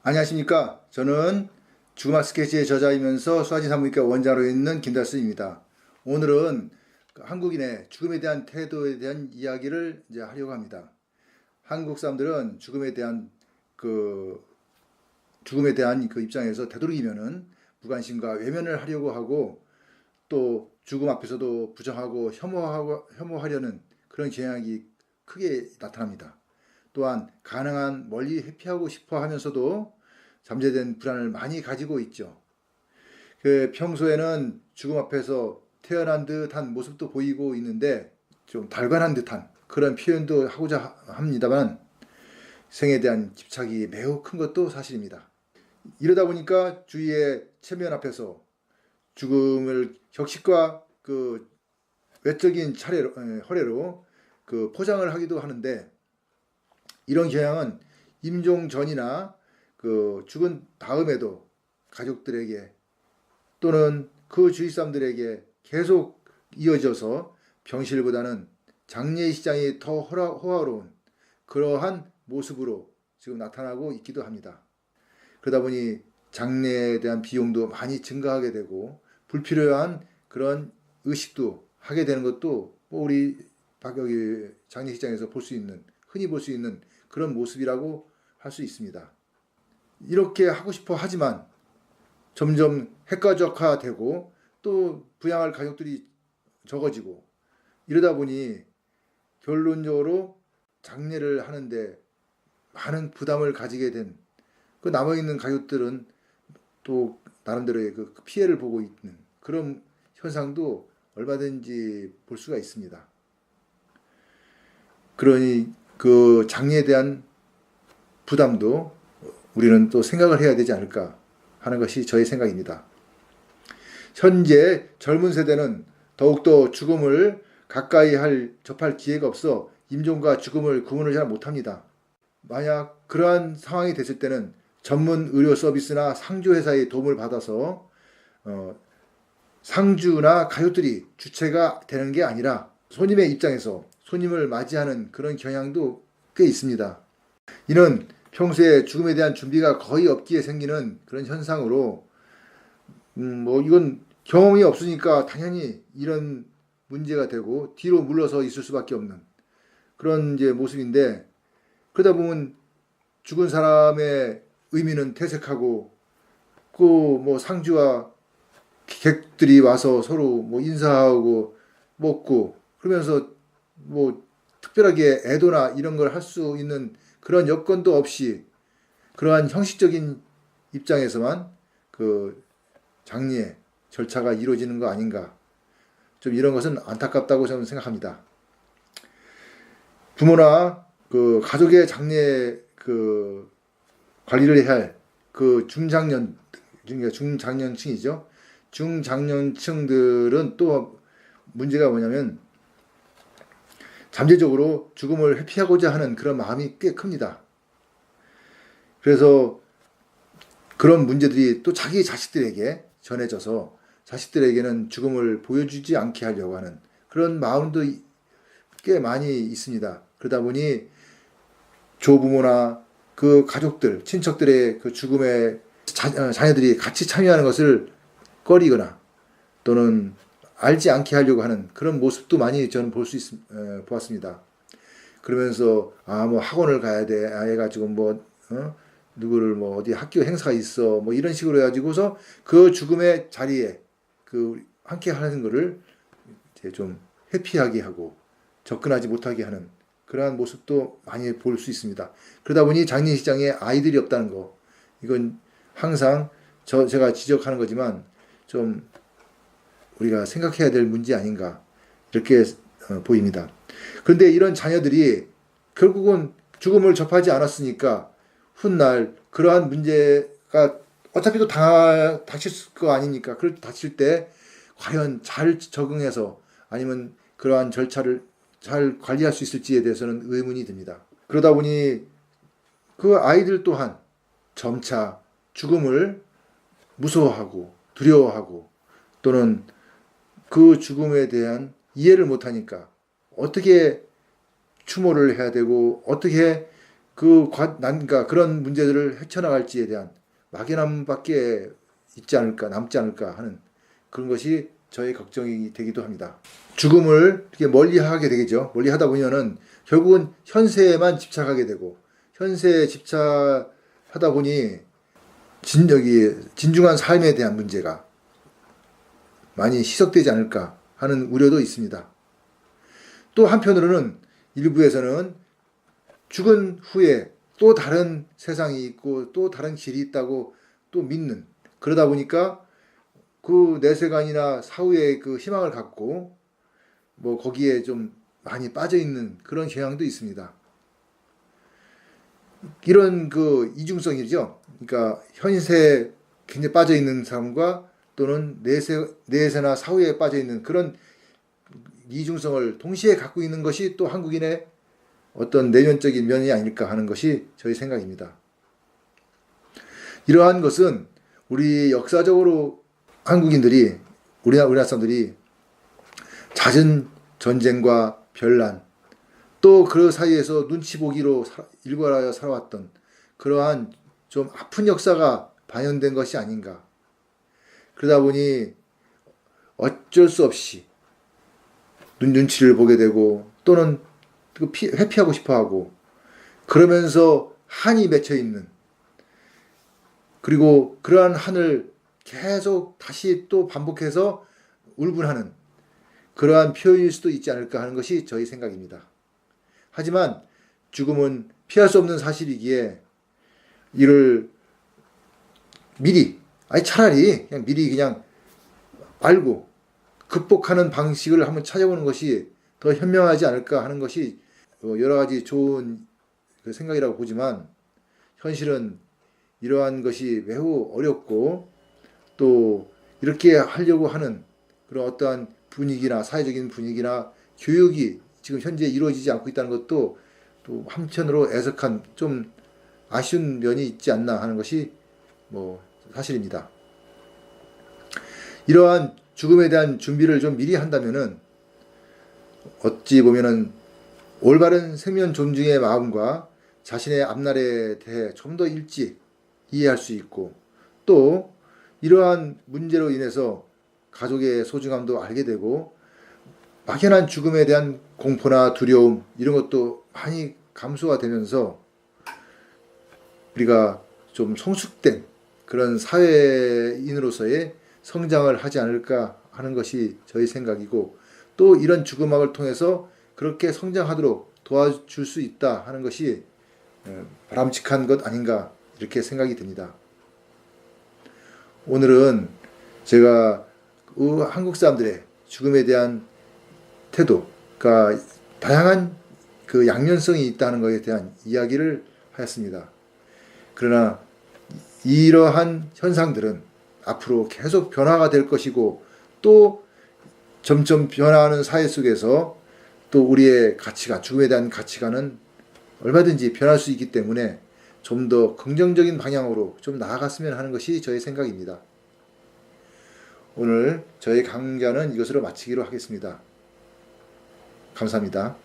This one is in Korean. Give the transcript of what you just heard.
안녕하십니까. 저는 죽음학 스케치의 저자이면서 수아진산부인과 원장으로 있는 김달수입니다. 오늘은 한국인의 죽음에 대한 태도에 대한 이야기를 이제 하려고 합니다. 한국 사람들은 죽음에 대한 그 입장에서 되도록이면은 무관심과 외면을 하려고 하고, 또 죽음 앞에서도 부정하고 혐오하려는 그런 경향이 크게 나타납니다. 또한 가능한 멀리 회피하고 싶어 하면서도 잠재된 불안을 많이 가지고 있죠. 평소에는 죽음 앞에서 태어난 듯한 모습도 보이고 있는데 좀 달관한 듯한 그런 표현도 하고자 합니다만, 생에 대한 집착이 매우 큰 것도 사실입니다. 이러다 보니까 주위의 체면 앞에서 죽음을 격식과 그 외적인 허례로 그 포장을 하기도 하는데, 이런 경향은 임종 전이나 그 죽은 다음에도 가족들에게 또는 그 주위 사람들에게 계속 이어져서 병실보다는 장례 시장이 더 호화로운 그러한 모습으로 지금 나타나고 있기도 합니다. 그러다 보니 장례에 대한 비용도 많이 증가하게 되고, 불필요한 그런 의식도 하게 되는 것도 우리 여기 장례 시장에서 흔히 볼 수 있는 그런 모습이라고 할 수 있습니다. 이렇게 하고 싶어 하지만 점점 핵가족화되고 또 부양할 가족들이 적어지고, 이러다 보니 결론적으로 장례를 하는데 많은 부담을 가지게 된 그 남아있는 가족들은 또 나름대로의 그 피해를 보고 있는 그런 현상도 얼마든지 볼 수가 있습니다. 그러니 그 장례에 대한 부담도 우리는 또 생각을 해야 되지 않을까 하는 것이 저의 생각입니다. 현재 젊은 세대는 더욱더 죽음을 가까이 접할 기회가 없어 임종과 죽음을 구분을 잘 못합니다. 만약 그러한 상황이 됐을 때는 전문 의료 서비스나 상주회사의 도움을 받아서 상주나 가족들이 주체가 되는 게 아니라 손님의 입장에서 손님을 맞이하는 그런 경향도 꽤 있습니다. 이는 평소에 죽음에 대한 준비가 거의 없기에 생기는 그런 현상으로, 이건 경험이 없으니까 당연히 이런 문제가 되고 뒤로 물러서 있을 수밖에 없는 그런 이제 모습인데, 그러다 보면 죽은 사람의 의미는 퇴색하고, 그 상주와 객들이 와서 서로 인사하고 먹고 그러면서 특별하게 애도나 이런 걸 할 수 있는 그런 여건도 없이 그러한 형식적인 입장에서만 그 장례 절차가 이루어지는 거 아닌가, 좀 이런 것은 안타깝다고 저는 생각합니다. 부모나 그 가족의 장례 그 관리를 해야 할 그 중장년층이죠. 중장년층들은 또 문제가 뭐냐면 잠재적으로 죽음을 회피하고자 하는 그런 마음이 꽤 큽니다. 그래서 그런 문제들이 또 자기 자식들에게 전해져서 자식들에게는 죽음을 보여주지 않게 하려고 하는 그런 마음도 꽤 많이 있습니다. 그러다 보니 조부모나 그 가족들, 친척들의 그 죽음에 자녀들이 같이 참여하는 것을 꺼리거나 또는 알지 않게 하려고 하는 그런 모습도 많이 저는 보았습니다. 그러면서 학원을 가야 돼, 해가지고 누구를 어디 학교 행사가 있어 이런 식으로 해가지고서 그 죽음의 자리에 그 함께 하는 거를 이제 좀 회피하게 하고 접근하지 못하게 하는 그러한 모습도 많이 볼 수 있습니다. 그러다 보니 장례식장에 아이들이 없다는 거, 이건 항상 제가 지적하는 거지만 좀 우리가 생각해야 될 문제 아닌가 이렇게 보입니다. 그런데 이런 자녀들이 결국은 죽음을 접하지 않았으니까 훗날 그러한 문제가 어차피 또 닥칠 거 아닙니까? 그걸 닥칠 때 과연 잘 적응해서 아니면 그러한 절차를 잘 관리할 수 있을지에 대해서는 의문이 듭니다. 그러다 보니 그 아이들 또한 점차 죽음을 무서워하고 두려워하고 또는 그 죽음에 대한 이해를 못하니까 어떻게 추모를 해야 되고 어떻게 난가 그런 문제들을 헤쳐나갈지에 대한 막연함밖에 있지 않을까 남지 않을까 하는 그런 것이 저의 걱정이 되기도 합니다. 죽음을 이렇게 멀리하게 되겠죠. 멀리하다 보면은 결국은 현세에만 집착하게 되고 현세에 집착하다 보니 진중한 삶에 대한 문제가 많이 희석되지 않을까 하는 우려도 있습니다. 또 한편으로는 일부에서는 죽은 후에 또 다른 세상이 있고 또 다른 길이 있다고 또 믿는, 그러다 보니까 그 내세관이나 사후의 그 희망을 갖고 뭐 거기에 좀 많이 빠져 있는 그런 경향도 있습니다. 이런 그 이중성이죠. 그러니까 현세에 굉장히 빠져 있는 사람과 또는 내세나 사후에 빠져 있는 그런 이중성을 동시에 갖고 있는 것이 또 한국인의 어떤 내면적인 면이 아닐까 하는 것이 저희 생각입니다. 이러한 것은 우리 역사적으로 한국인들이 우리나라 사람들이 잦은 전쟁과 변란 또 그 사이에서 눈치 보기로 일관하여 살아왔던 그러한 좀 아픈 역사가 반영된 것이 아닌가. 그러다 보니 어쩔 수 없이 눈치를 보게 되고 또는 회피하고 싶어하고 그러면서 한이 맺혀 있는, 그리고 그러한 한을 계속 다시 또 반복해서 울분하는 그러한 표현일 수도 있지 않을까 하는 것이 저희 생각입니다. 하지만 죽음은 피할 수 없는 사실이기에 이를 차라리 그냥 미리 그냥 알고 극복하는 방식을 한번 찾아보는 것이 더 현명하지 않을까 하는 것이 여러 가지 좋은 생각이라고 보지만, 현실은 이러한 것이 매우 어렵고 또 이렇게 하려고 하는 그런 어떠한 분위기나 사회적인 분위기나 교육이 지금 현재 이루어지지 않고 있다는 것도 또 한편으로 애석한 좀 아쉬운 면이 있지 않나 하는 것이 뭐 사실입니다. 이러한 죽음에 대한 준비를 좀 미리 한다면은 어찌 보면은 올바른 생명 존중의 마음과 자신의 앞날에 대해 좀 더 일찍 이해할 수 있고 또 이러한 문제로 인해서 가족의 소중함도 알게 되고 막연한 죽음에 대한 공포나 두려움 이런 것도 많이 감소가 되면서 우리가 좀 성숙된 그런 사회인으로서의 성장을 하지 않을까 하는 것이 저희 생각이고, 또 이런 죽음학을 통해서 그렇게 성장하도록 도와줄 수 있다 하는 것이 바람직한 것 아닌가 이렇게 생각이 듭니다. 오늘은 제가 한국 사람들의 죽음에 대한 태도가 다양한 그 양면성이 있다는 것에 대한 이야기를 하였습니다. 그러나 이러한 현상들은 앞으로 계속 변화가 될 것이고 또 점점 변화하는 사회 속에서 또 우리의 가치관, 죽음에 대한 가치관은 얼마든지 변할 수 있기 때문에 좀 더 긍정적인 방향으로 좀 나아갔으면 하는 것이 저의 생각입니다. 오늘 저의 강좌는 이것으로 마치기로 하겠습니다. 감사합니다.